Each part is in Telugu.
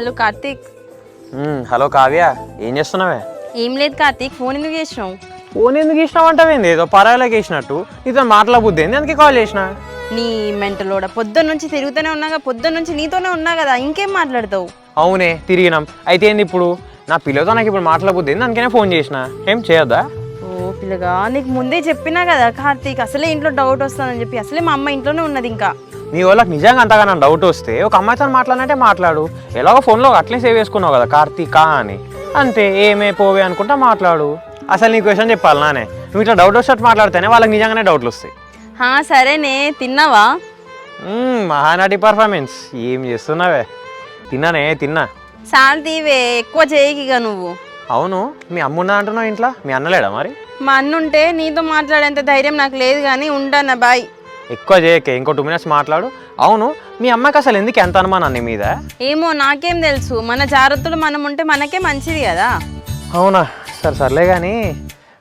హలో కార్తీక్. హలో కావ్య, ఏం చేస్తున్నావే? ఏం లేదు కార్తీక్, ఫోన్ ఎందుకు చేసినావు? ఫోన్ ఎందుకు ఇచ్చినావు అంటావేంది? ఏదో పరాయిలాగా వేసినట్టు నీతో మాట్లాడబుద్ది ఏంది, అందుకే కాల్ చేసిన. నీ మెంటలోడ, పొద్దున్న నుంచి తిరుగుతూనే ఉన్నాగా, పొద్దున్న నుంచి నీతోనే ఉన్నా కదా, ఇంకేం మాట్లాడతావు? అవునే తిరిగినాం. అయితే ఏంది ఇప్పుడు? నా పిల్లతో నాకు ఇప్పుడు మాట్లాడబుద్ది ఏంది, అందుకనే ఫోన్ చేసిన. ఏం చేయొద్దా? ఓ పిల్లగా, నీకు ముందే చెప్పినా కదా కార్తీక్, అసలే ఇంట్లో డౌట్ వస్తుందని చెప్పి. అసలే మా అమ్మ ఇంట్లోనే ఉన్నది. ఇంకా మీ వాళ్ళకి నిజంగా అంతగా నాకు డౌట్ వస్తే ఒక అమ్మాయితో మాట్లాడినట్టే మాట్లాడు. ఎలాగో ఫోన్లో అట్లే సేవ్ చేసుకున్నావు కదా కార్తీకా అని, అంతే. ఏమే పోవే అనుకుంటా మాట్లాడు. అసలు నీ క్వశ్చన్ చెప్పాలి నానే, నువ్వు ఇట్లా డౌట్ వచ్చేటట్టు మాట్లాడితేనే వాళ్ళకి నిజంగానే డౌట్లు వస్తాయి. సరేనే, తిన్నావా? మహానటి పర్ఫార్మెన్స్ ఏం చేస్తున్నావే? తిన్నా. శాంతివే, ఎక్కువ చేయకిగా నువ్వు. అవును, మీ అమ్మ ఉన్నదా అంటున్నావు ఇంట్లో? మీ అన్నలేడా మరి? మా అన్న ఉంటే నీతో మాట్లాడేంత ధైర్యం నాకు లేదు, కానీ ఉంటానా, బాయ్. ఎక్కువ చేయకే, ఇంకో 2 minutes మాట్లాడు. అవును, మీ అమ్మకి అసలు ఎందుకు ఎంత అనుమానం నీ మీద? ఏమో నాకేం తెలుసు, మన జాగ్రత్తలు మనం ఉంటే మనకే మంచిది కదా. అవునా, సర్లే కానీ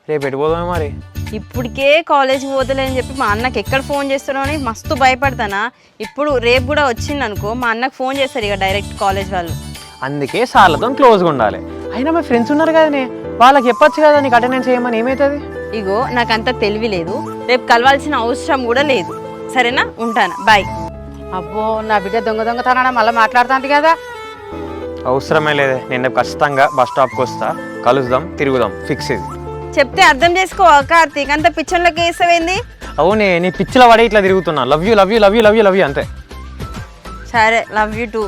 రేపు ఎటుపోదామే మరి? ఇప్పటికే కాలేజ్కి పోతలేని చెప్పి మా అన్నకి ఎక్కడ ఫోన్ చేస్తాడో అని మస్తు భయపడతానా. ఇప్పుడు రేపు కూడా వచ్చింది అనుకో, మా అన్నకు ఫోన్ చేస్తారు ఇక డైరెక్ట్ కాలేజ్ వాళ్ళు. అందుకే సార్లతో క్లోజ్గా ఉండాలి. అయినా మా ఫ్రెండ్స్ ఉన్నారు కదనే, వాళ్ళకి చెప్పొచ్చు కదా నీకు అటెండెన్స్ చేయమని. ఏమవుతుంది? ఇగో నాకంత తెలివి లేదు, రేపు కలవాల్సిన అవసరం కూడా లేదు. సరేనా, ఉంటాను, బాయ్. అబ్బో, నా బిడ్డ దొంగతనాడా మళ్ళీ మాట్లాడుతుంది కదా. అవసరమే లేదే, నేను ఖచ్చితంగా బస్ స్టాప్కి వస్తా, కలుద్దాం, తిరుగుదాం, ఫిక్స్ ఇది. చెప్తే అర్థం చేసుకో కార్తీక్, అంత పిచ్చర్లోకి వేసావేంది? అవునే, నీ పిచ్చిలో పడే ఇట్లా తిరుగుతున్నా. లవ్ యూ అంతే. సరే, లవ్ యూ టూ.